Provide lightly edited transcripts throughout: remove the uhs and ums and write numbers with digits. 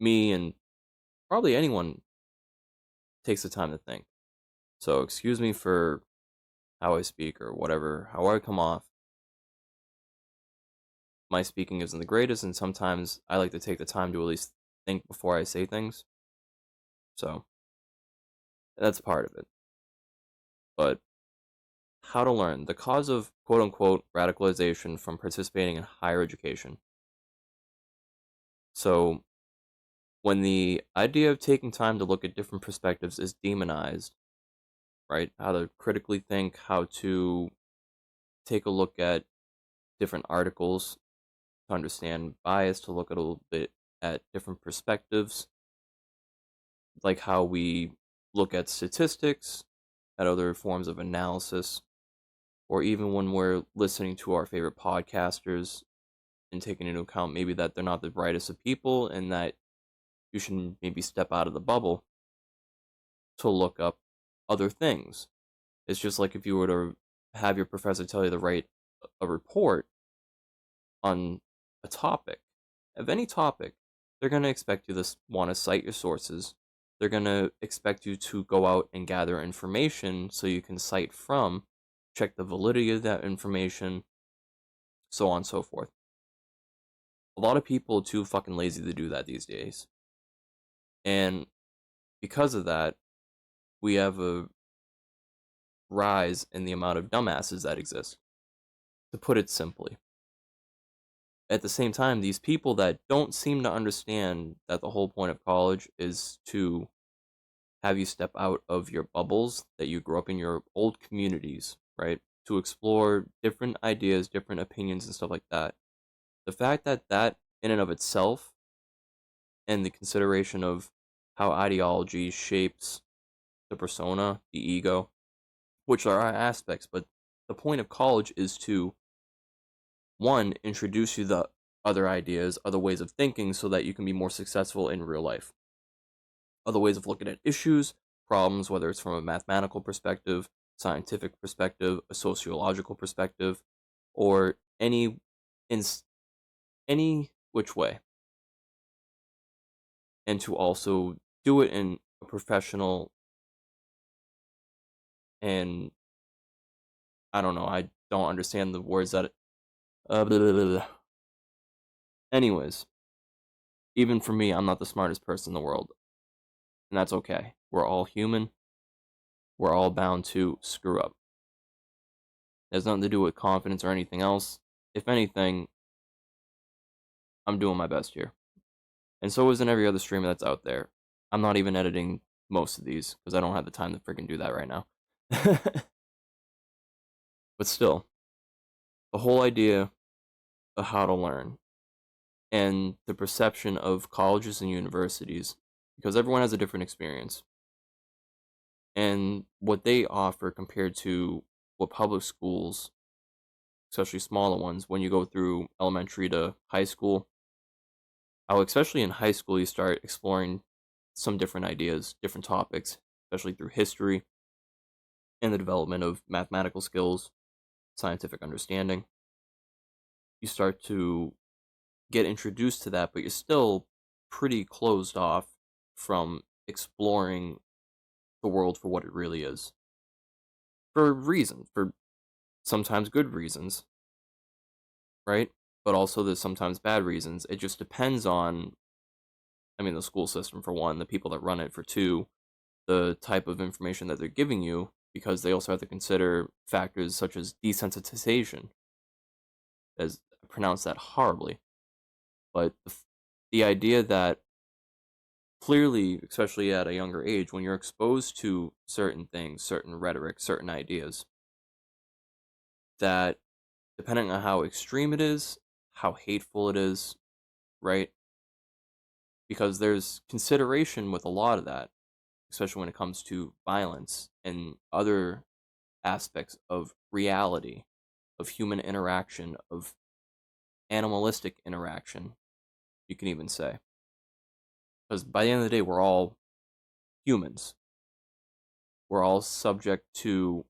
me and probably anyone takes the time to think. So excuse me for how I speak or whatever, how I come off. My speaking isn't the greatest, and sometimes I like to take the time to at least think before I say things. So that's part of it. But how to learn the cause of quote unquote radicalization from participating in higher education. So when the idea of taking time to look at different perspectives is demonized, right? How to critically think, how to take a look at different articles to understand bias, to look at a little bit at different perspectives, like how we look at statistics, at other forms of analysis, or even when we're listening to our favorite podcasters and taking into account maybe that they're not the brightest of people and that you should maybe step out of the bubble to look up other things. It's just like if you were to have your professor tell you to write a report on a topic, of any topic, they're going to expect you to want to cite your sources. They're going to expect you to go out and gather information so you can cite from, check the validity of that information, so on and so forth. A lot of people are too fucking lazy to do that these days. And because of that, we have a rise in the amount of dumbasses that exist, to put it simply. At the same time, these people that don't seem to understand that the whole point of college is to have you step out of your bubbles that you grew up in, your old communities, right? To explore different ideas, different opinions, and stuff like that. The fact that that, in and of itself, and the consideration of how ideology shapes the persona, the ego, which are aspects, but the point of college is to, one, introduce you to other ideas, other ways of thinking, so that you can be more successful in real life. Other ways of looking at issues, problems, whether it's from a mathematical perspective, scientific perspective, a sociological perspective, or in any which way. And to also do it in a professional and I don't know, I don't understand the words that blah, blah, blah, blah. Anyways, even for me, I'm not the smartest person in the world, and that's okay. We're all human. We're all bound to screw up. It has nothing to do with confidence or anything else. If anything, I'm doing my best here. And so is in every other streamer that's out there. I'm not even editing most of these because I don't have the time to freaking do that right now. But still, the whole idea of how to learn and the perception of colleges and universities, because everyone has a different experience, and what they offer compared to what public schools, especially smaller ones, when you go through elementary to high school, how especially in high school you start exploring some different ideas, different topics, especially through history and the development of mathematical skills, scientific understanding. You start to get introduced to that, but you're still pretty closed off from exploring the world for what it really is. For reasons, for sometimes good reasons, right? But also there's sometimes bad reasons. It just depends on, I mean, the school system for one, the people that run it for two, the type of information that they're giving you, because they also have to consider factors such as desensitization, as I pronounce that horribly. But the idea that clearly, especially at a younger age, when you're exposed to certain things, certain rhetoric, certain ideas, that depending on how extreme it is, how hateful it is, right? Because there's consideration with a lot of that, especially when it comes to violence and other aspects of reality, of human interaction, of animalistic interaction, you can even say. Because by the end of the day, we're all humans. We're all subject to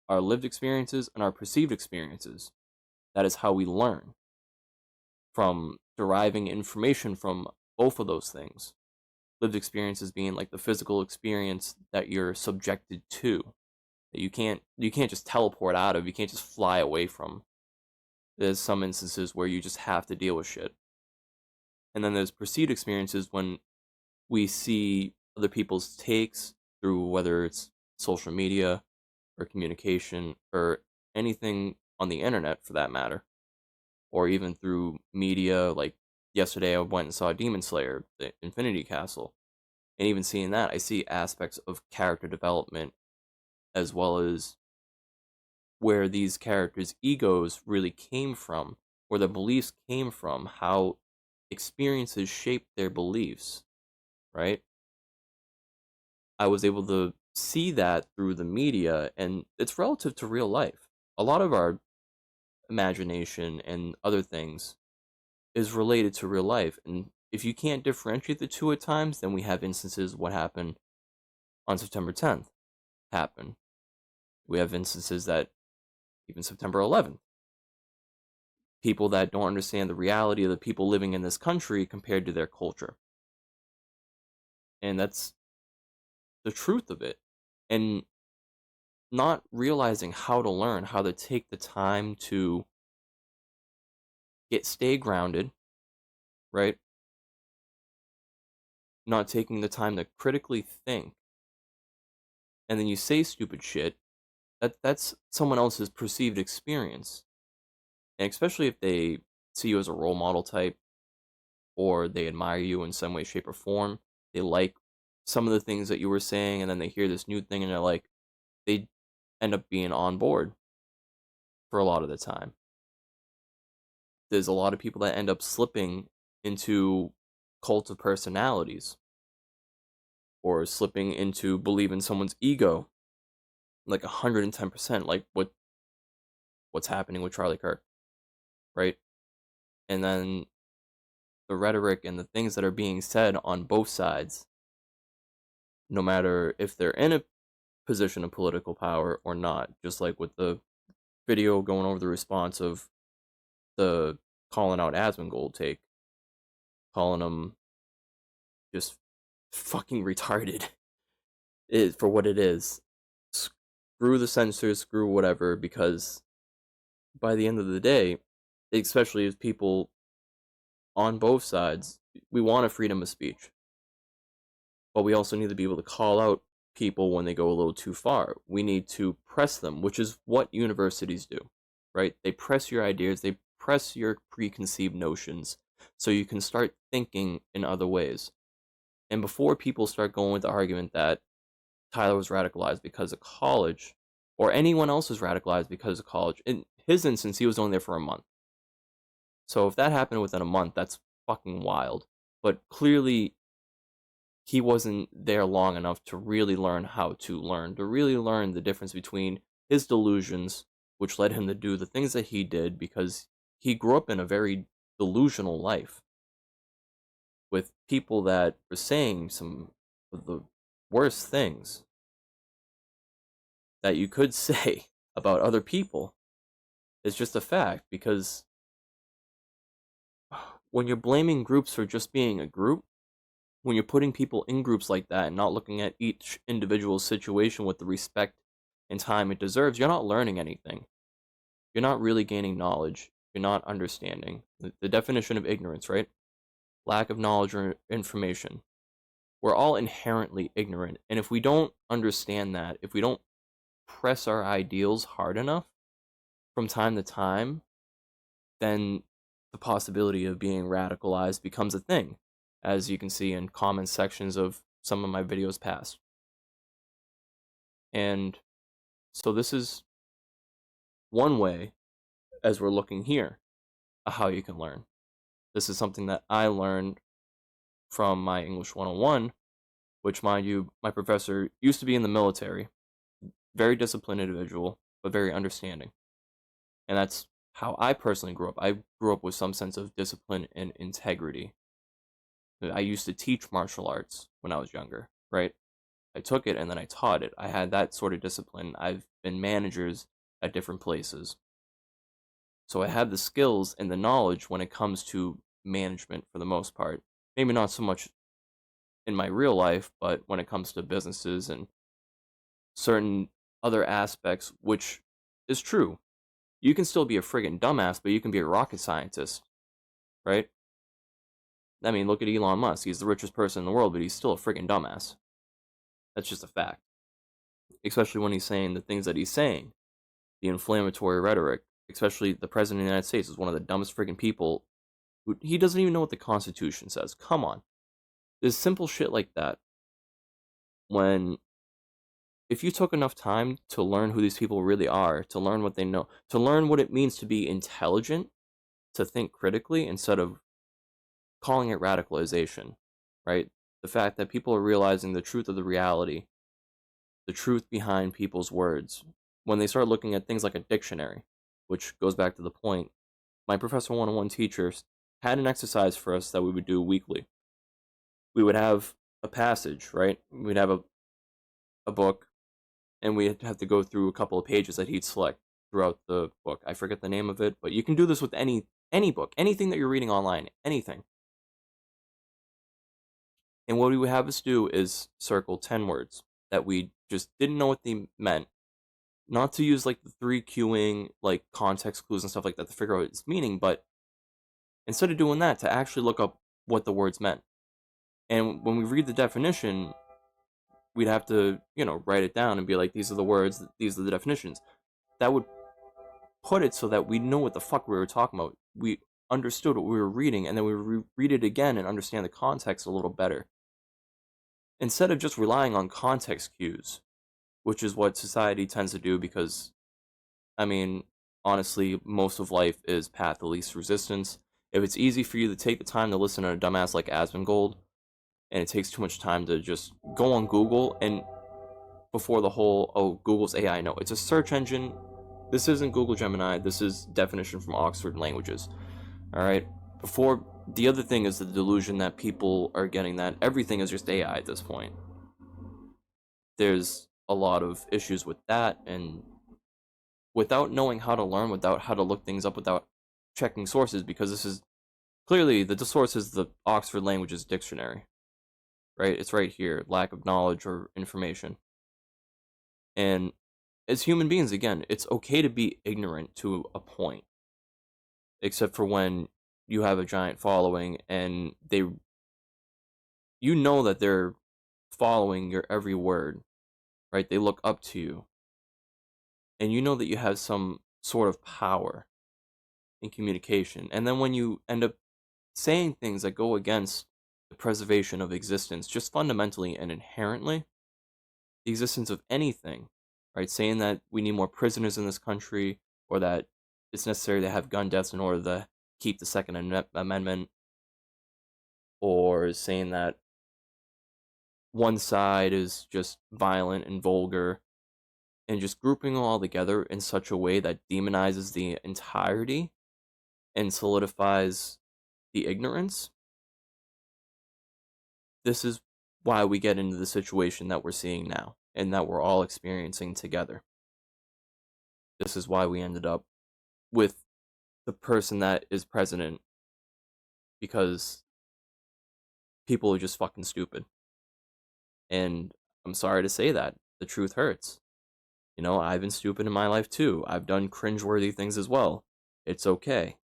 our lived experiences and our perceived experiences. That is how we learn, from deriving information from both of those things. Lived experiences being like the physical experience that you're subjected to, that you can't just teleport out of, you can't just fly away from. There's some instances where you just have to deal with shit. And then there's perceived experiences when we see other people's takes through whether it's social media or communication or anything on the internet for that matter, or even through media. Like yesterday, I went and saw Demon Slayer, the Infinity Castle, and even seeing that, I see aspects of character development as well as where these characters' egos really came from, where their beliefs came from, how experiences shape their beliefs, right? I was able to see that through the media, and it's relative to real life. A lot of our imagination and other things is related to real life, and if you can't differentiate the two at times, then we have instances of what happened on September 10th happen. We have instances that even September 11th, people that don't understand the reality of the people living in this country compared to their culture. And that's the truth of it. And not realizing how to learn, how to take the time to stay grounded, right? Not taking the time to critically think, and then you say stupid shit. That's someone else's perceived experience, and especially if they see you as a role model type, or they admire you in some way, shape, or form. They like some of the things that you were saying, and then they hear this new thing, and they're like, they end up being on board for a lot of the time. There's a lot of people that end up slipping into cult of personalities or slipping into believing someone's ego like 110%, like what's happening with Charlie Kirk, right? And then the rhetoric and the things that are being said on both sides, no matter if they're in a position of political power or not, just like with the video going over the response of the calling out Asmongold take, calling him just fucking retarded for what it is. Screw the censors, screw whatever, because by the end of the day, especially as people on both sides, we want a freedom of speech. But we also need to be able to call out people when they go a little too far. We need to press them, which is what universities do, right? They press your ideas, they press your preconceived notions so you can start thinking in other ways. And before people start going with the argument that Tyler was radicalized because of college, or anyone else was radicalized because of college, in his instance, he was only there for a month. So if that happened within a month, that's fucking wild. But clearly, he wasn't there long enough to really learn how to learn, to really learn the difference between his delusions, which led him to do the things that he did because he grew up in a very delusional life with people that were saying some of the worst things that you could say about other people. It's just a fact, because when you're blaming groups for just being a group, when you're putting people in groups like that and not looking at each individual situation with the respect and time it deserves, you're not learning anything. You're not really gaining knowledge. You're not understanding. The definition of ignorance, right? Lack of knowledge or information. We're all inherently ignorant. And if we don't understand that, if we don't press our ideals hard enough from time to time, then the possibility of being radicalized becomes a thing, as you can see in comment sections of some of my videos past. And so this is one way, as we're looking here, how you can learn. This is something that I learned from my English 101, which, mind you, my professor used to be in the military. Very disciplined individual, but very understanding. And that's how I personally grew up. I grew up with some sense of discipline and integrity. I used to teach martial arts when I was younger, right? I took it and then I taught it. I had that sort of discipline. I've been managers at different places. So I have the skills and the knowledge when it comes to management for the most part. maybe not so much in my real life, but when it comes to businesses and certain other aspects, which is true. You can still be a friggin' dumbass, but you can be a rocket scientist, right? I mean, look at Elon Musk. He's the richest person in the world, but he's still a friggin' dumbass. That's just a fact. Especially when he's saying the things that he's saying, the inflammatory rhetoric. Especially the president of the United States is one of the dumbest friggin' people. He doesn't even know what the Constitution says. Come on. There's simple shit like that. When, if you took enough time to learn who these people really are, to learn what they know, to learn what it means to be intelligent, to think critically instead of calling it radicalization, right? The fact that people are realizing the truth of the reality, the truth behind people's words, when they start looking at things like a dictionary, which goes back to the point. My Professor 101 teachers had an exercise for us that we would do weekly. We would have a passage, right? We'd have a book, and we'd have to go through a couple of pages that he'd select throughout the book. I forget the name of it, but you can do this with any book, anything that you're reading online, anything. And what we would have us do is circle 10 words that we just didn't know what they meant. Not to use like the 3Qing, like context clues and stuff like that to figure out its meaning, but instead of doing that, to actually look up what the words meant. And when we read the definition, we'd have to, write it down and be like, these are the words, these are the definitions. That would put it so that we know what the fuck we were talking about. We understood what we were reading, and then we read it again and understand the context a little better. Instead of just relying on context cues, which is what society tends to do because, I mean, honestly, most of life is path of least resistance. If it's easy for you to take the time to listen to a dumbass like Asmongold, and it takes too much time to just go on Google, and before the whole, oh, Google's AI, no, it's a search engine. This isn't Google Gemini, this is definition from Oxford Languages. Alright? Before, the other thing is the delusion that people are getting that everything is just AI at this point. There's a lot of issues with that, and without knowing how to learn, without how to look things up, without checking sources, because this is clearly the source is the Oxford Languages Dictionary, right? It's right here, lack of knowledge or information. And as human beings, again, it's okay to be ignorant to a point, except for when you have a giant following and you know that they're following your every word, right? They look up to you, and you know that you have some sort of power in communication. And then when you end up saying things that go against the preservation of existence, just fundamentally and inherently, the existence of anything, right? Saying that we need more prisoners in this country, or that it's necessary to have gun deaths in order to keep the Second Amendment, or saying that one side is just violent and vulgar, and just grouping all together in such a way that demonizes the entirety and solidifies the ignorance. This is why we get into the situation that we're seeing now and that we're all experiencing together. This is why we ended up with the person that is president, because people are just fucking stupid. And I'm sorry to say that. The truth hurts. I've been stupid in my life too. I've done cringeworthy things as well. It's okay.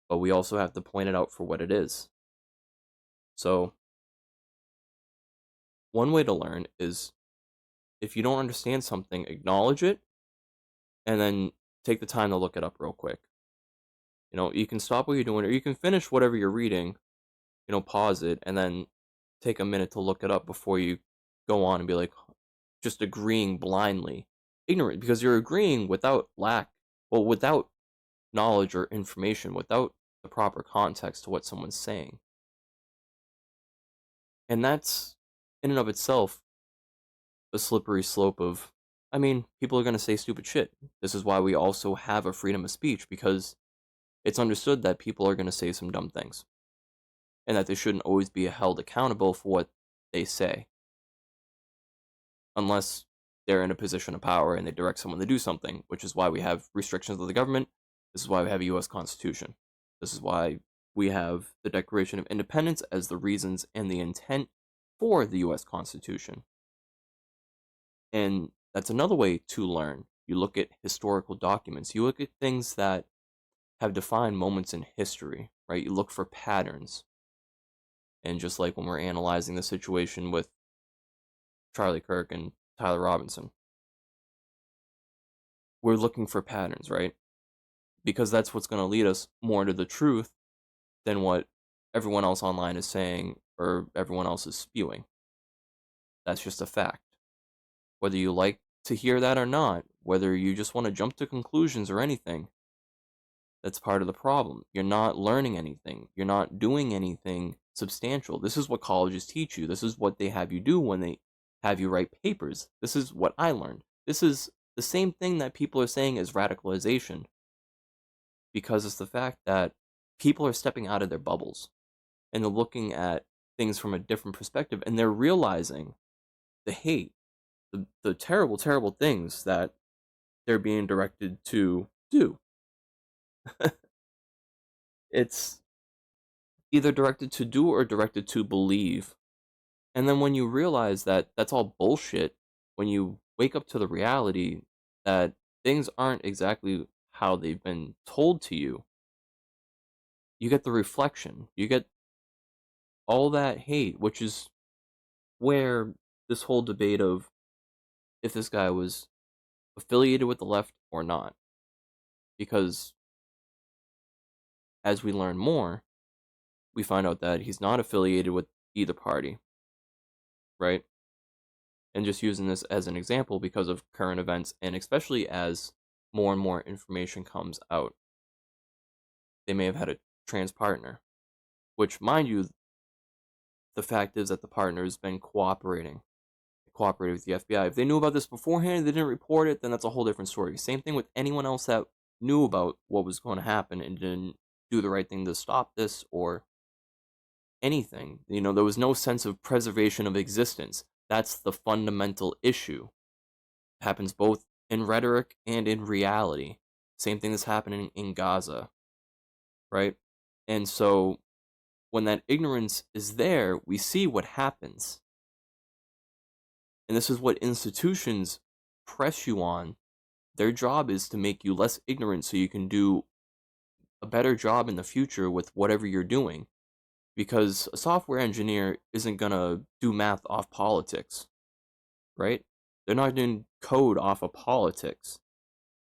But we also have to point it out for what it is. So, one way to learn is, if you don't understand something, acknowledge it, and then take the time to look it up real quick. You can stop what you're doing, or you can finish whatever you're reading, pause it, and then take a minute to look it up before you go on and be like, just agreeing blindly. Ignorant, because you're agreeing without without knowledge or information, without the proper context to what someone's saying. And that's, in and of itself, a slippery slope of, people are going to say stupid shit. This is why we also have a freedom of speech, because it's understood that people are going to say some dumb things, and that they shouldn't always be held accountable for what they say, unless they're in a position of power and they direct someone to do something, which is why we have restrictions of the government. This is why we have a U.S. Constitution. This is why We have the Declaration of Independence as the reasons and the intent for the US Constitution. And that's another way to learn. You look at historical documents, you look at things that have defined moments in history, right? You look for patterns. And just like when we're analyzing the situation with Charlie Kirk and Tyler Robinson, we're looking for patterns, right? Because that's what's going to lead us more to the truth than what everyone else online is saying or everyone else is spewing. That's just a fact. Whether you like to hear that or not, whether you just want to jump to conclusions or anything, that's part of the problem. You're not learning anything. You're not doing anything substantial. This is what colleges teach you. This is what they have you do when they have you write papers. This is what I learned. This is the same thing that people are saying is radicalization, because it's the fact that people are stepping out of their bubbles and they're looking at things from a different perspective, and they're realizing the hate, the terrible, terrible things that they're being directed to do. It's either directed to do or directed to believe. And then when you realize that that's all bullshit, when you wake up to the reality that things aren't exactly how they've been told to you get the reflection. You get all that hate, which is where this whole debate of if this guy was affiliated with the left or not. Because as we learn more, we find out that he's not affiliated with either party, right? And just using this as an example because of current events, and especially as more and more information comes out, they may have had a trans partner, which, mind you, the fact is that the partner has been cooperated with the FBI. If they knew about this beforehand and they didn't report it, then that's a whole different story. Same thing with anyone else that knew about what was going to happen and didn't do the right thing to stop this or anything. There was no sense of preservation of existence. That's the fundamental issue. It happens both in rhetoric and in reality. Same thing that's happening in Gaza, right? And so when that ignorance is there, we see what happens. And this is what institutions press you on. Their job is to make you less ignorant so you can do a better job in the future with whatever you're doing. Because a software engineer isn't going to do math off politics, right? They're not doing code off of politics.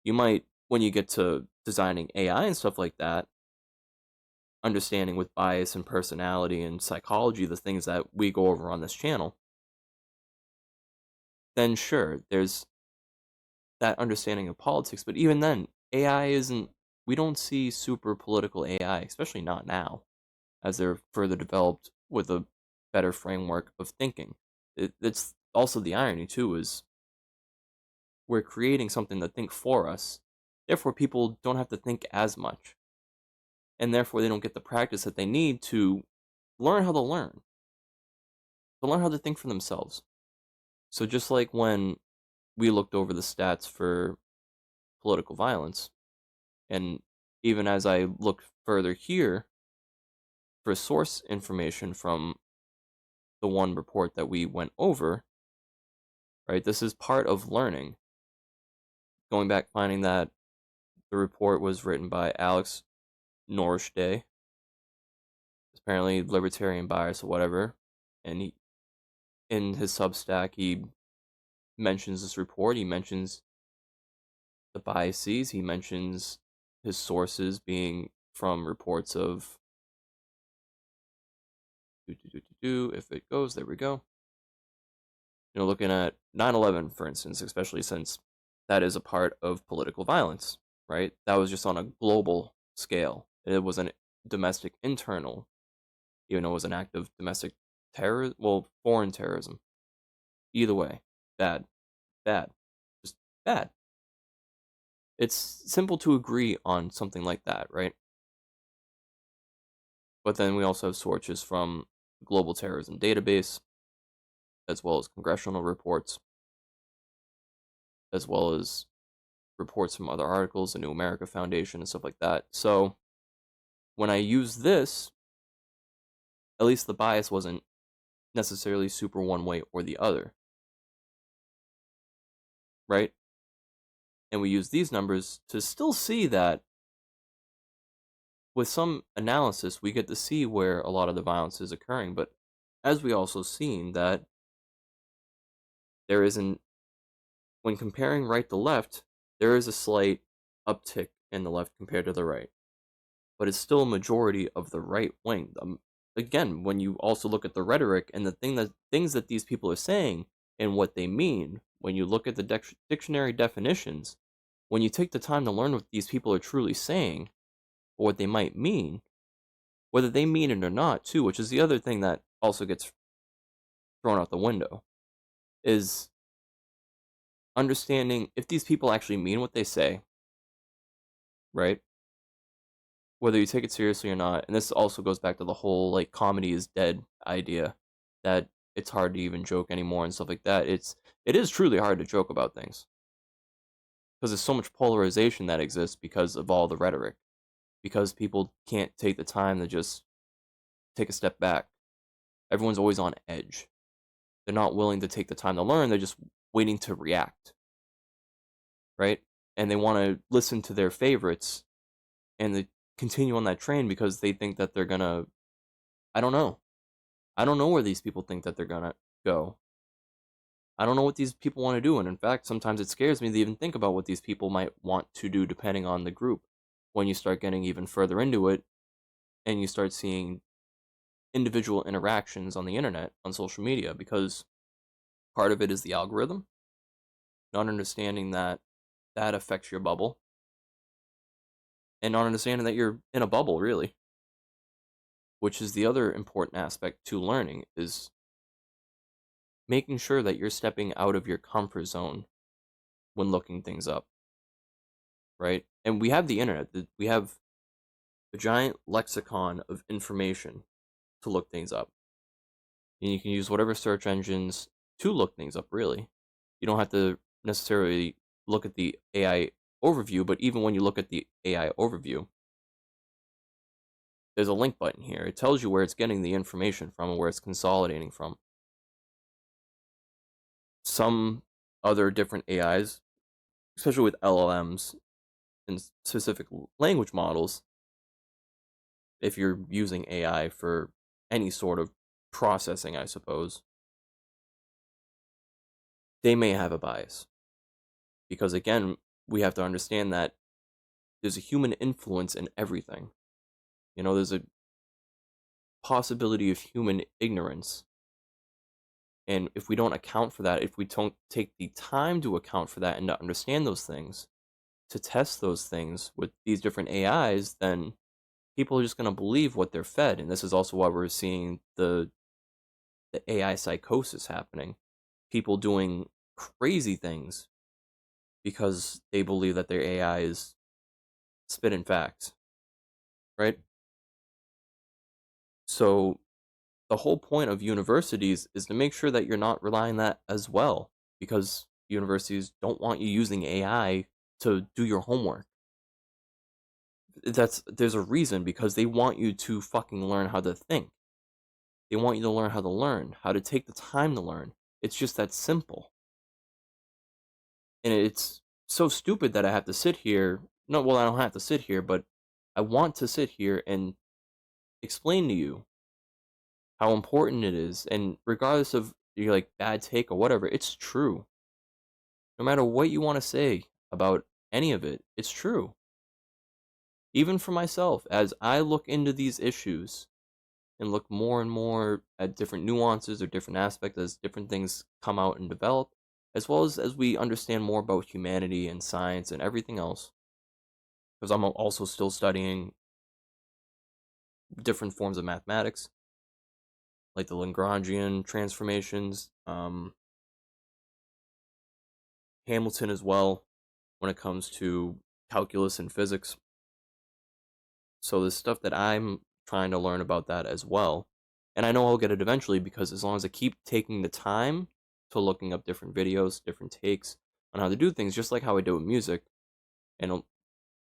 You might, when you get to designing AI and stuff like that, understanding with bias and personality and psychology, the things that we go over on this channel, then sure, there's that understanding of politics. But even then, AI isn't, we don't see super political AI, especially not now, as they're further developed with a better framework of thinking. It's also the irony, too, is we're creating something to think for us. Therefore, people don't have to think as much. And therefore, they don't get the practice that they need to learn how to learn how to think for themselves. So just like when we looked over the stats for political violence, and even as I look further here for source information from the one report that we went over, right, this is part of learning. Going back, finding that the report was written by Alex Norshday, apparently libertarian bias or whatever, and he, in his Substack, he mentions this report, he mentions the biases, he mentions his sources being from reports of if it goes, there we go. Looking at 9/11, for instance, especially since that is a part of political violence, right? That was just on a global scale. It was a domestic internal, even though it was an act of domestic terror, well, foreign terrorism. Either way, bad, bad, just bad. It's simple to agree on something like that, right? But then we also have sources from the Global Terrorism Database, as well as congressional reports, as well as reports from other articles, the New America Foundation, and stuff like that. So when I use this, at least the bias wasn't necessarily super one way or the other, right? And we use these numbers to still see that with some analysis, we get to see where a lot of the violence is occurring. But as we also seen that there isn't, when comparing right to left, there is a slight uptick in the left compared to the right, but it's still a majority of the right wing. Again, when you also look at the rhetoric and the things that these people are saying and what they mean, when you look at the dictionary definitions, when you take the time to learn what these people are truly saying or what they might mean, whether they mean it or not, too, which is the other thing that also gets thrown out the window, is understanding if these people actually mean what they say, right? Whether you take it seriously or not. And this also goes back to the whole like comedy is dead idea, that it's hard to even joke anymore and stuff like that. It is truly hard to joke about things because there's so much polarization that exists because of all the rhetoric, because people can't take the time to just take a step back. Everyone's always on edge. They're not willing to take the time to learn. They're just waiting to react, right? And they want to listen to their favorites and they continue on that train because they think that they're gonna. I don't know. I don't know where these people think that they're gonna go. I don't know what these people want to do, and in fact, sometimes it scares me to even think about what these people might want to do depending on the group. When you start getting even further into it, and you start seeing individual interactions on the internet, on social media, because part of it is the algorithm, not understanding that that affects your bubble, and not understanding that you're in a bubble, really, which is the other important aspect to learning, is making sure that you're stepping out of your comfort zone when looking things up, right? And we have the internet, we have a giant lexicon of information to look things up. And you can use whatever search engines to look things up, really. You don't have to necessarily look at the AI overview, but even when you look at the AI overview, there's a link button here. It tells you where it's getting the information from and where it's consolidating from. Some other different AIs, especially with LLMs and specific language models, if you're using AI for any sort of processing, I suppose, they may have a bias. Because again, we have to understand that there's a human influence in everything. There's a possibility of human ignorance. And if we don't account for that, if we don't take the time to account for that and to understand those things, to test those things with these different AIs, then people are just going to believe what they're fed. And this is also why we're seeing the AI psychosis happening. People doing crazy things because they believe that their AI is spitting facts, right? So the whole point of universities is to make sure that you're not relying on that as well, because universities don't want you using AI to do your homework. There's a reason, because they want you to fucking learn how to think. They want you to learn how to learn, how to take the time to learn. It's just that simple. And it's so stupid that I have to sit here. No, well, I don't have to sit here, but I want to sit here and explain to you how important it is. And regardless of your like bad take or whatever, it's true. No matter what you want to say about any of it, it's true. Even for myself, as I look into these issues and look more and more at different nuances or different aspects as different things come out and develop, as well as we understand more about humanity and science and everything else, because I'm also still studying different forms of mathematics, like the Lagrangian transformations, Hamilton as well, when it comes to calculus and physics. So there's stuff that I'm trying to learn about that as well. And I know I'll get it eventually, because as long as I keep taking the time to looking up different videos, different takes on how to do things, just like how I do with music, and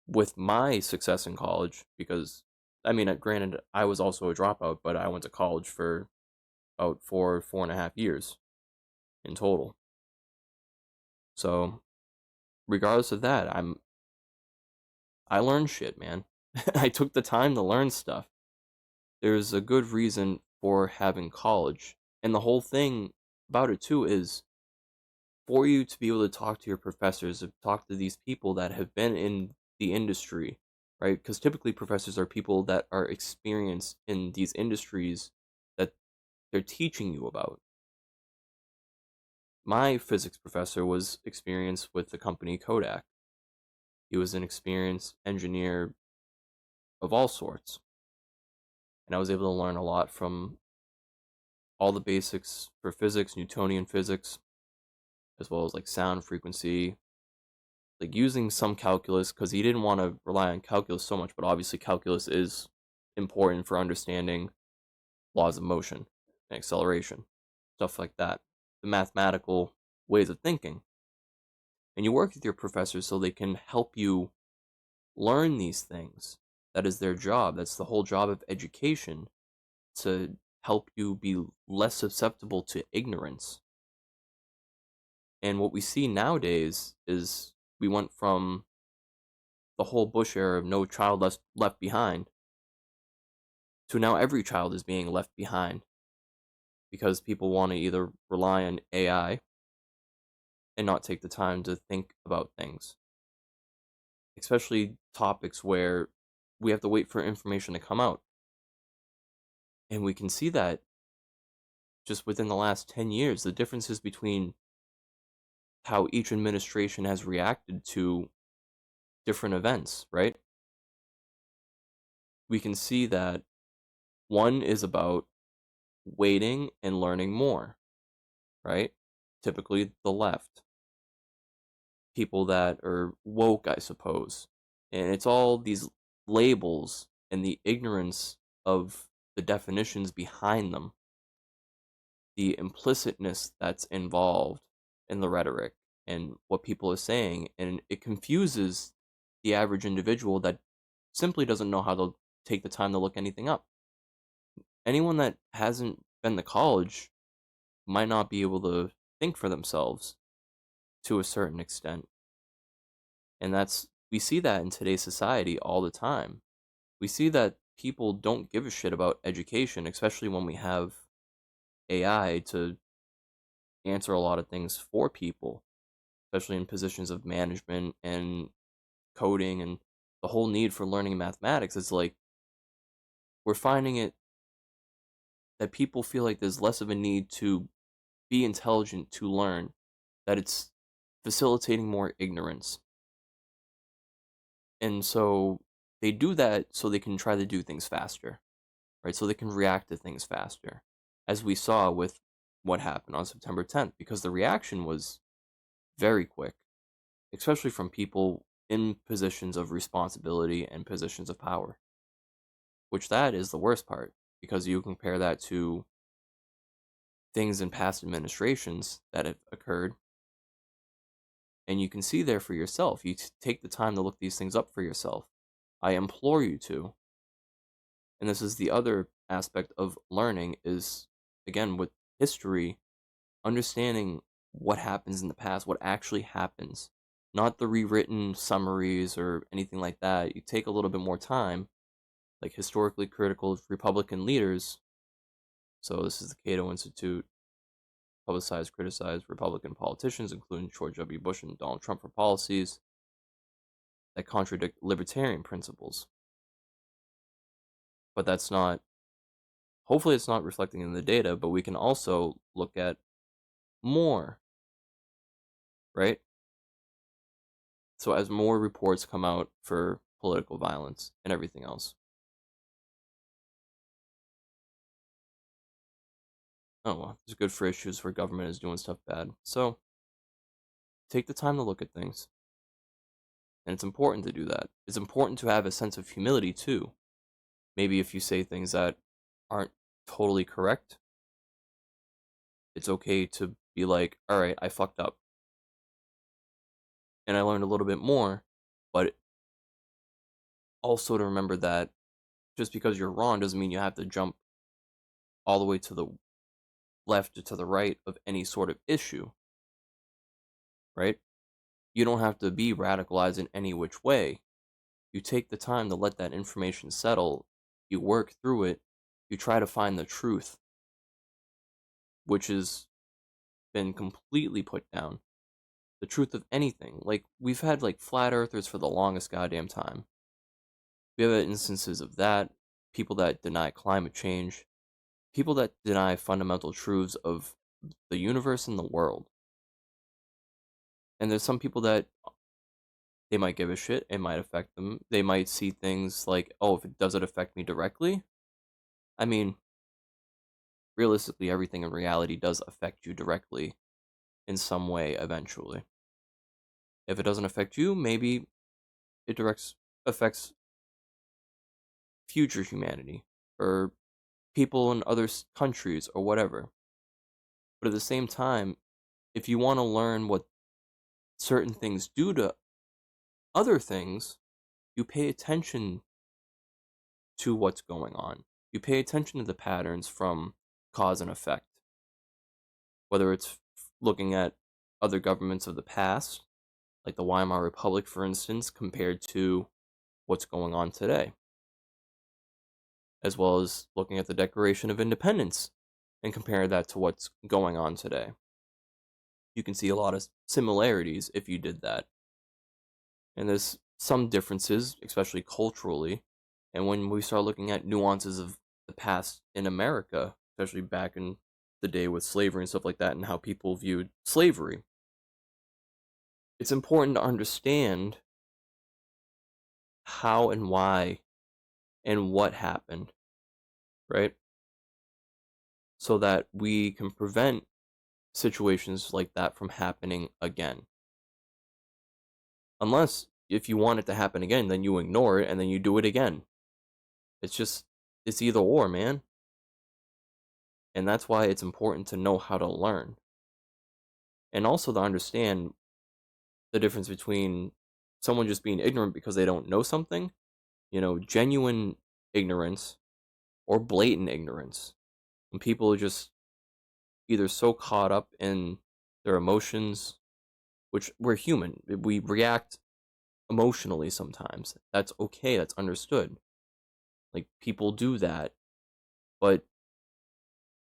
with my success in college, because I mean, granted, I was also a dropout, but I went to college for about 4.5 years in total. So regardless of that, I learned shit, man. I took the time to learn stuff. There's a good reason for having college. And the whole thing about it too is for you to be able to talk to your professors, to talk to these people that have been in the industry, right? Because typically professors are people that are experienced in these industries that they're teaching you about. My physics professor was experienced with the company Kodak. He was an experienced engineer of all sorts. And I was able to learn a lot from all the basics for physics, Newtonian physics, as well as like sound frequency, like using some calculus because he didn't want to rely on calculus so much, but obviously calculus is important for understanding laws of motion and acceleration, stuff like that, the mathematical ways of thinking. And you work with your professors so they can help you learn these things. That is their job. That's the whole job of education, to help you be less susceptible to ignorance. And what we see nowadays is we went from the whole Bush era of no child left behind to now every child is being left behind because people want to either rely on AI and not take the time to think about things, especially topics where we have to wait for information to come out. And we can see that just within the last 10 years, the differences between how each administration has reacted to different events, right? We can see that one is about waiting and learning more, right? Typically the left. People that are woke, I suppose. And it's all these labels and the ignorance of the definitions behind them, the implicitness that's involved in the rhetoric and what people are saying. And it confuses the average individual that simply doesn't know how to take the time to look anything up. Anyone that hasn't been to college might not be able to think for themselves to a certain extent. And we see that in today's society all the time. We see that people don't give a shit about education, especially when we have AI to answer a lot of things for people, especially in positions of management and coding and the whole need for learning mathematics. It's like we're finding it that people feel like there's less of a need to be intelligent to learn, that it's facilitating more ignorance. And so they do that so they can try to do things faster, right? So they can react to things faster, as we saw with what happened on September 10th, because the reaction was very quick, especially from people in positions of responsibility and positions of power, which that is the worst part, because you compare that to things in past administrations that have occurred, and you can see there for yourself. You take the time to look these things up for yourself. I implore you to. And this is the other aspect of learning is, again, with history, understanding what happens in the past, what actually happens, not the rewritten summaries or anything like that. You take a little bit more time, like historically critical Republican leaders. So this is the Cato Institute, publicized, criticized Republican politicians, including George W. Bush and Donald Trump, for policies that contradict libertarian principles. But that's not, hopefully it's not reflecting in the data, but we can also look at more, right? So as more reports come out for political violence and everything else. Oh well, it's good for issues where government is doing stuff bad. So take the time to look at things. And it's important to do that. It's important to have a sense of humility too. Maybe if you say things that aren't totally correct, it's okay to be like, all right, I fucked up. And I learned a little bit more, but also to remember that just because you're wrong doesn't mean you have to jump all the way to the left or to the right of any sort of issue, right? You don't have to be radicalized in any which way. You take the time to let that information settle, you work through it, you try to find the truth, which has been completely put down. The truth of anything. Like, we've had, like, flat earthers for the longest goddamn time. We have instances of that, people that deny climate change, people that deny fundamental truths of the universe and the world. And there's some people that they might give a shit, it might affect them. They might see things like, oh, if it does it affect me directly? I mean, realistically, everything in reality does affect you directly in some way eventually. If it doesn't affect you, maybe it affects future humanity or people in other countries or whatever. But at the same time, if you want to learn what certain things do to other things, you pay attention to what's going on. You pay attention to the patterns from cause and effect. Whether it's looking at other governments of the past, like the Weimar Republic, for instance, compared to what's going on today, as well as looking at the Declaration of Independence and compare that to what's going on today. You can see a lot of similarities if you did that. And there's some differences, especially culturally. And when we start looking at nuances of the past in America, especially back in the day with slavery and stuff like that, and how people viewed slavery, it's important to understand how and why and what happened, right? So that we can prevent situations like that from happening again. Unless, if you want it to happen again, then you ignore it and then you do it again. It's either or, man. And that's why it's important to know how to learn. And also to understand the difference between someone just being ignorant because they don't know something, genuine ignorance, or blatant ignorance. When people are just either so caught up in their emotions, which we're human, we react emotionally sometimes. That's okay, that's understood. Like, people do that, but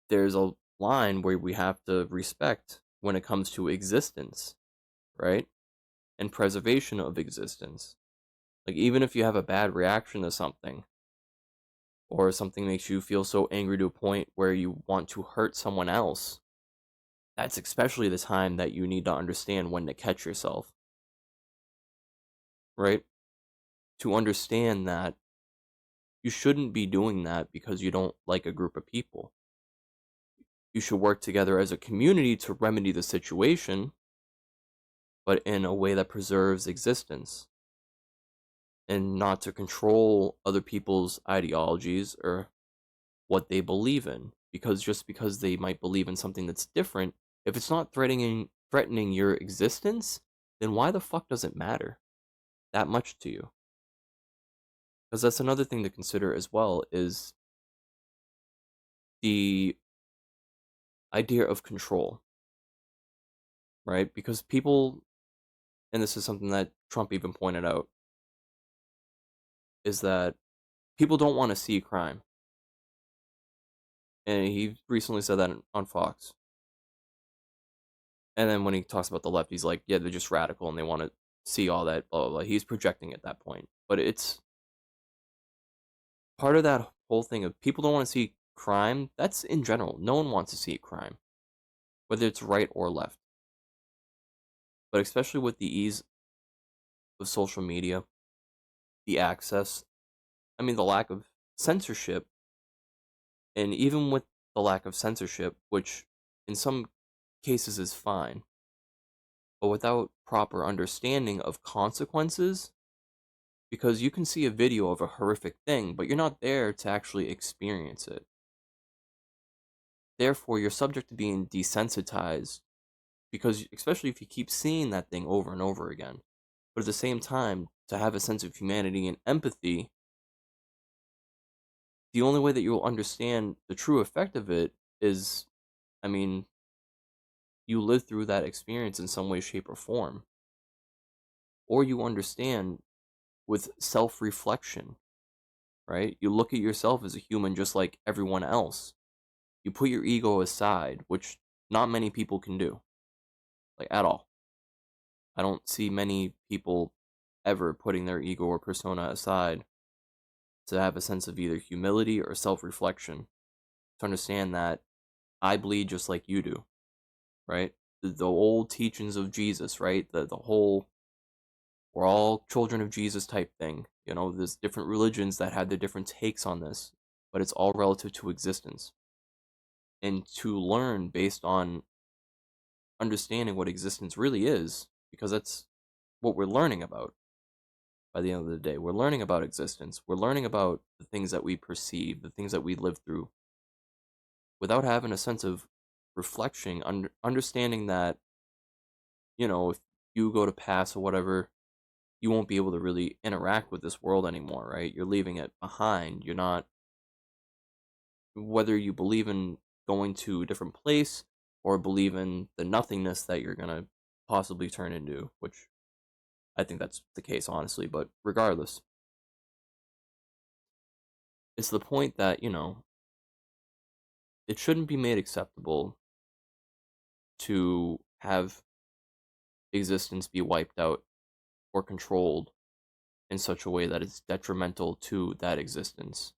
there's a line where we have to respect when it comes to existence, right? And preservation of existence. Like, even if you have a bad reaction to something, or something makes you feel so angry to a point where you want to hurt someone else, that's especially the time that you need to understand when to catch yourself, right? To understand that you shouldn't be doing that because you don't like a group of people. You should work together as a community to remedy the situation, but in a way that preserves existence, and not to control other people's ideologies or what they believe in. Because just because they might believe in something that's different, if it's not threatening your existence, then why the fuck does it matter that much to you? Because that's another thing to consider as well, is the idea of control, right? Because people, and this is something that Trump even pointed out, is that people don't want to see crime. And he recently said that on Fox. And then when he talks about the left, he's like, yeah, they're just radical and they want to see all that, blah, blah, blah. He's projecting at that point. But it's part of that whole thing of people don't want to see crime. That's in general. No one wants to see crime, whether it's right or left. But especially with the ease of social media, the access, I mean, the lack of censorship, and even with the lack of censorship, which in some cases is fine, but without proper understanding of consequences, because you can see a video of a horrific thing, but you're not there to actually experience it. Therefore, you're subject to being desensitized, because especially if you keep seeing that thing over and over again. But at the same time, to have a sense of humanity and empathy, the only way that you'll understand the true effect of it is, I mean, you live through that experience in some way, shape, or form, or you understand with self reflection, right? You look at yourself as a human just like everyone else. You put your ego aside, which not many people can do, like at all. I don't see many people ever putting their ego or persona aside to have a sense of either humility or self reflection, to understand that I bleed just like you do, right? The old teachings of Jesus, right? The whole we're all children of Jesus type thing. You know, there's different religions that had their different takes on this, but it's all relative to existence. And to learn based on understanding what existence really is, because that's what we're learning about by the end of the day. We're learning about existence. We're learning about the things that we perceive, the things that we live through, without having a sense of reflection, understanding that, if you go to pass or whatever, you won't be able to really interact with this world anymore, right? You're leaving it behind. You're not, whether you believe in going to a different place or believe in the nothingness that you're going to possibly turn into, which I think that's the case, honestly. But regardless, it's the point that, it shouldn't be made acceptable to have existence be wiped out or controlled in such a way that it's detrimental to that existence.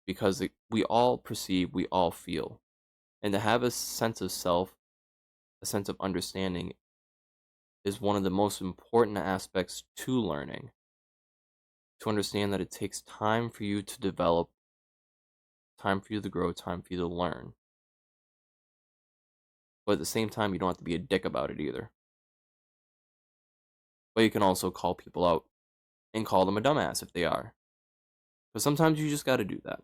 Because we all perceive, we all feel. And to have a sense of self, a sense of understanding, is one of the most important aspects to learning. To understand that it takes time for you to develop, time for you to grow, time for you to learn. But at the same time, you don't have to be a dick about it either. But you can also call people out and call them a dumbass if they are. But sometimes you just got to do that.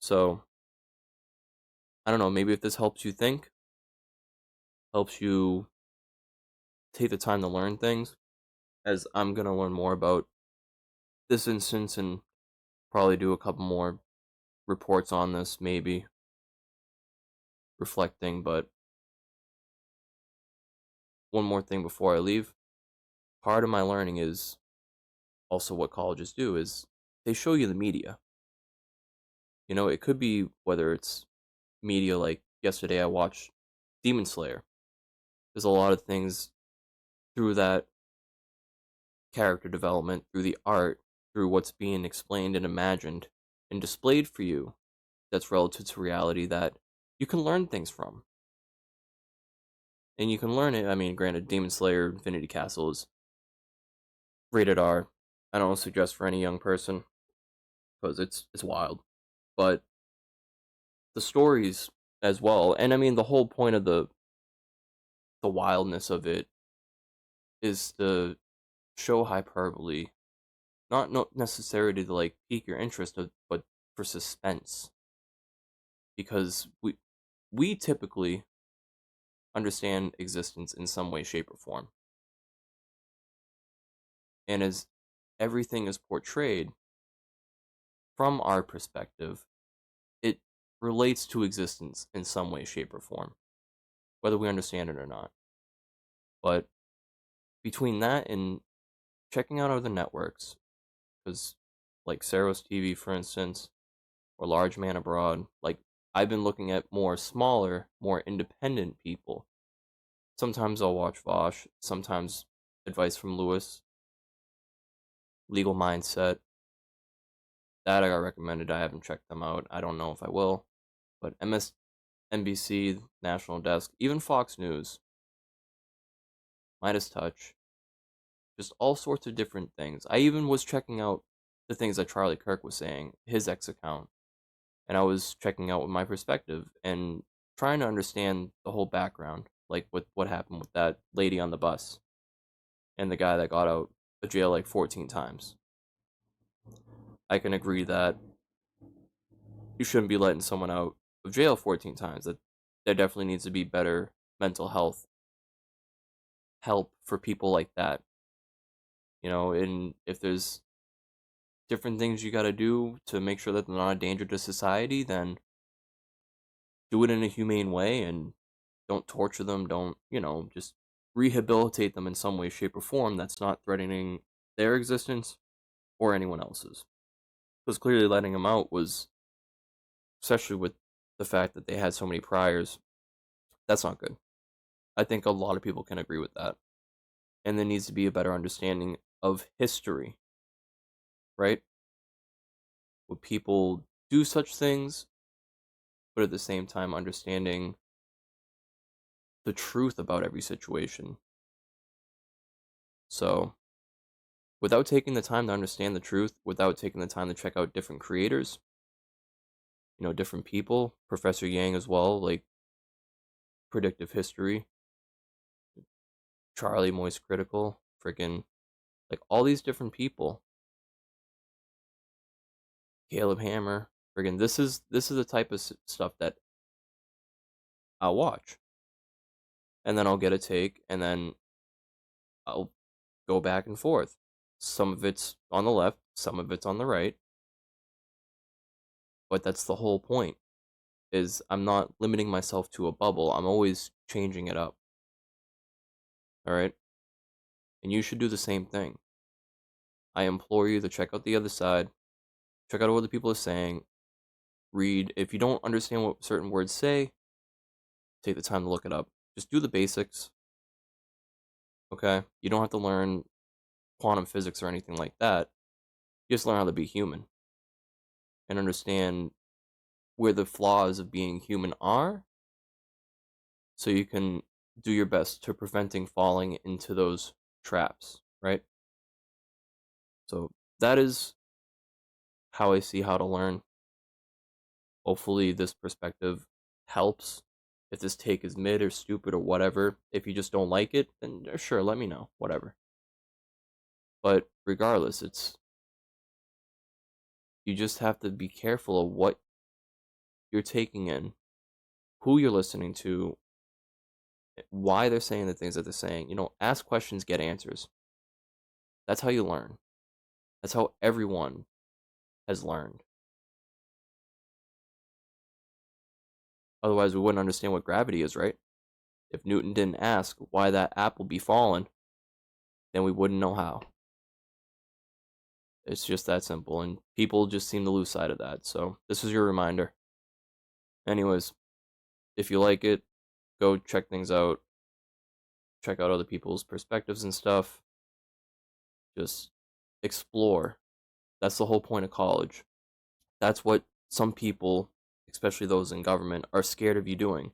So, I don't know, maybe if this helps you think, helps you take the time to learn things, as I'm going to learn more about this instance and probably do a couple more reports on this, maybe reflecting. But one more thing before I leave, part of my learning is also what colleges do is they show you the media. It could be whether it's media, like yesterday I watched Demon Slayer. There's a lot of things through that character development, through the art, through what's being explained and imagined and displayed for you, that's relative to reality, that you can learn things from. And you can learn it. I mean, granted, Demon Slayer Infinity Castle is rated R. I don't suggest for any young person because it's wild. But the stories as well, and I mean the whole point of the wildness of it is to show hyperbole, not necessarily to like pique your interest, but for suspense. Because we typically understand existence in some way, shape, or form. And as everything is portrayed from our perspective, it relates to existence in some way, shape, or form, whether we understand it or not. But between that and checking out other networks, because like Saros TV, for instance, or Large Man Abroad, like I've been looking at more smaller, more independent people. Sometimes I'll watch Vosh, sometimes Advice from Lewis, Legal Mindset. That I got recommended. I haven't checked them out. I don't know if I will. But MSNBC, National Desk, even Fox News, Midas Touch, just all sorts of different things. I even was checking out the things that Charlie Kirk was saying, his X account, and I was checking out with my perspective and trying to understand the whole background, like with what happened with that lady on the bus and the guy that got out of jail like 14 times. I can agree that you shouldn't be letting someone out of jail 14 times. That there definitely needs to be better mental health help for people like that. And if there's different things you got to do to make sure that they're not a danger to society, then do it in a humane way and don't torture them. Don't, just rehabilitate them in some way, shape, or form that's not threatening their existence or anyone else's. Because clearly letting them out was, especially with the fact that they had so many priors, that's not good. I think a lot of people can agree with that. And there needs to be a better understanding of history, right? Would people do such things, but at the same time understanding the truth about every situation? So, without taking the time to understand the truth, without taking the time to check out different creators, different people, Professor Yang as well, like predictive history, Charlie Moist Critical, freaking like all these different people, Caleb Hammer, friggin' this is the type of stuff that I'll watch, and then I'll get a take, and then I'll go back and forth. Some of it's on the left, some of it's on the right, but that's the whole point. Is I'm not limiting myself to a bubble. I'm always changing it up. All right, and you should do the same thing. I implore you to check out the other side, check out what the people are saying, read. If you don't understand what certain words say, take the time to look it up. Just do the basics, okay? You don't have to learn quantum physics or anything like that. You just learn how to be human and understand where the flaws of being human are so you can do your best to preventing falling into those traps, right? So that is how I see how to learn. Hopefully this perspective helps. If this take is mid or stupid or whatever, if you just don't like it, then sure, let me know, whatever. But regardless, you just have to be careful of what you're taking in, who you're listening to, why they're saying the things that they're saying. Ask questions, get answers. That's how you learn. That's how everyone has learned. Otherwise, we wouldn't understand what gravity is, right? If Newton didn't ask why that apple be falling, then we wouldn't know how. It's just that simple, and people just seem to lose sight of that. So this is your reminder. Anyways, if you like it, go check things out. Check out other people's perspectives and stuff. Just explore. That's the whole point of college. That's what some people, especially those in government, are scared of you doing.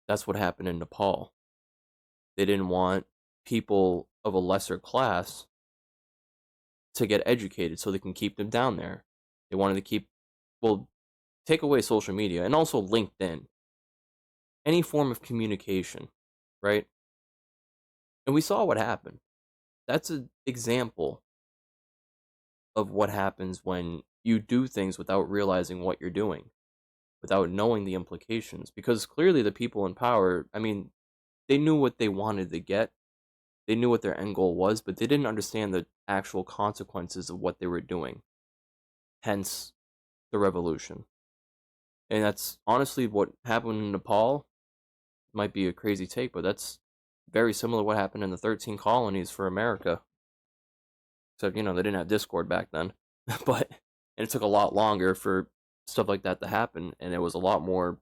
That's what happened in Nepal. They didn't want people of a lesser class to get educated so they can keep them down there. They wanted to take away social media and also LinkedIn. Any form of communication, right? And we saw what happened. That's an example of what happens when you do things without realizing what you're doing, without knowing the implications. Because clearly the people in power, I mean, they knew what they wanted to get. They knew what their end goal was, but they didn't understand the actual consequences of what they were doing. Hence the revolution. And that's honestly what happened in Nepal. Might be a crazy take, but that's very similar to what happened in the 13 colonies for America. Except, they didn't have Discord back then. But and it took a lot longer for stuff like that to happen, and it was a lot more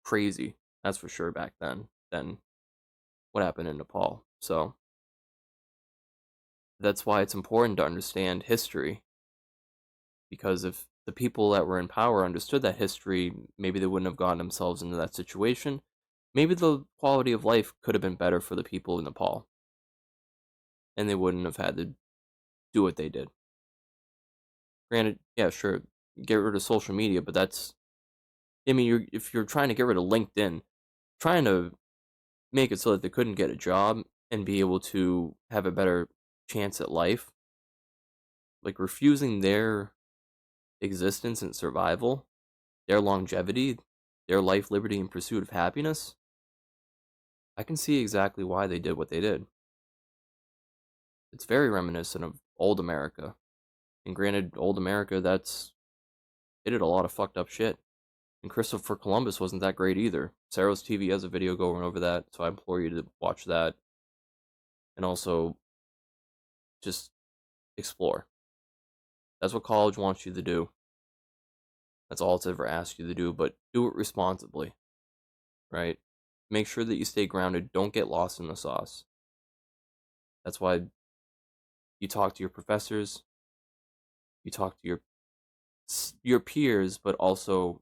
crazy, that's for sure, back then than what happened in Nepal. So that's why it's important to understand history, because if the people that were in power understood that history, maybe they wouldn't have gotten themselves into that situation. Maybe the quality of life could have been better for the people in Nepal, and they wouldn't have had to do what they did. Granted, yeah, sure, get rid of social media, but that's, I mean, if you're trying to get rid of LinkedIn, trying to make it so that they couldn't get a job and be able to have a better chance at life, like refusing their existence and survival, their longevity, their life, liberty, and pursuit of happiness, I can see exactly why they did what they did. It's very reminiscent of old America. And granted, old America, it did a lot of fucked up shit. And Christopher Columbus wasn't that great either. Saros TV has a video going over that, so I implore you to watch that. And also, just explore. That's what college wants you to do. That's all it's ever asked you to do, but do it responsibly, right? Make sure that you stay grounded. Don't get lost in the sauce. That's why you talk to your professors, you talk to your peers, but also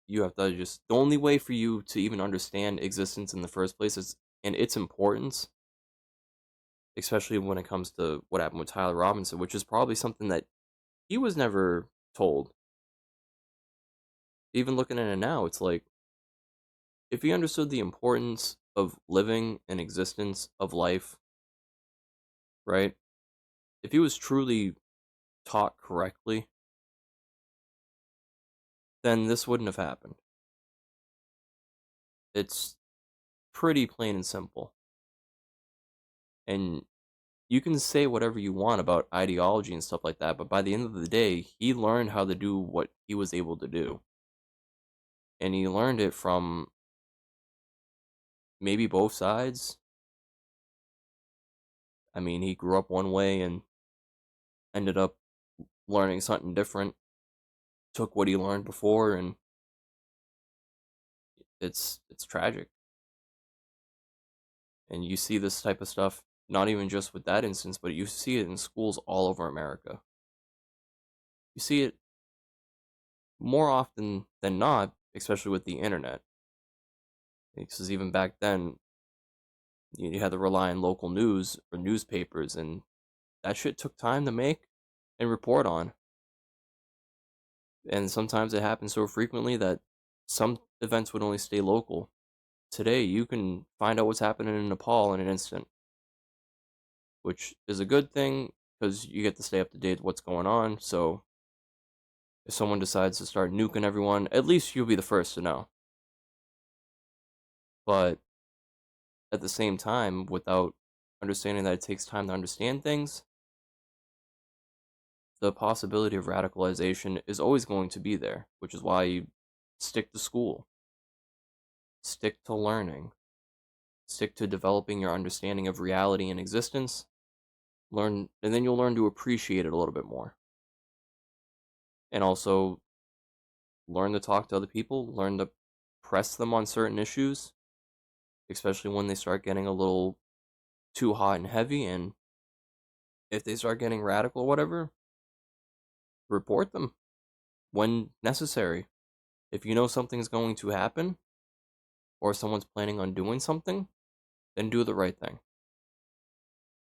you have to just the only way for you to even understand existence in the first place is and its importance, especially when it comes to what happened with Tyler Robinson, which is probably something that he was never told. Even looking at it now, it's like if he understood the importance of living and existence of life, right? If he was truly taught correctly, then this wouldn't have happened. It's pretty plain and simple. And you can say whatever you want about ideology and stuff like that, but by the end of the day, he learned how to do what he was able to do. And he learned it from maybe both sides. I mean, he grew up one way and ended up learning something different, took what he learned before, and it's tragic. And you see this type of stuff not even just with that instance, but you see it in schools all over America. You see it more often than not, especially with the internet. Because even back then, you had to rely on local news or newspapers, and that shit took time to make and report on. And sometimes it happened so frequently that some events would only stay local. Today, you can find out what's happening in Nepal in an instant, which is a good thing because you get to stay up to date with what's going on. So if someone decides to start nuking everyone, at least you'll be the first to know. But at the same time, without understanding that it takes time to understand things, the possibility of radicalization is always going to be there, which is why you stick to school, stick to learning, stick to developing your understanding of reality and existence, learn, and then you'll learn to appreciate it a little bit more. And also learn to talk to other people, learn to press them on certain issues, especially when they start getting a little too hot and heavy. And if they start getting radical or whatever, report them when necessary. If you know something's going to happen or someone's planning on doing something, then do the right thing.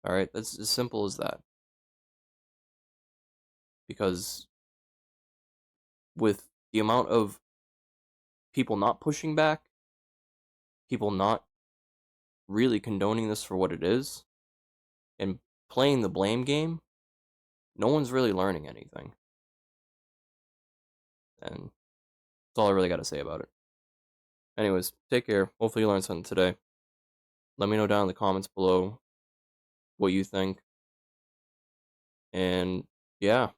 All right, that's as simple as that. Because with the amount of people not pushing back, people not really condoning this for what it is, and playing the blame game, no one's really learning anything. And that's all I really got to say about it. Anyways, take care. Hopefully you learned something today. Let me know down in the comments below what you think. And yeah,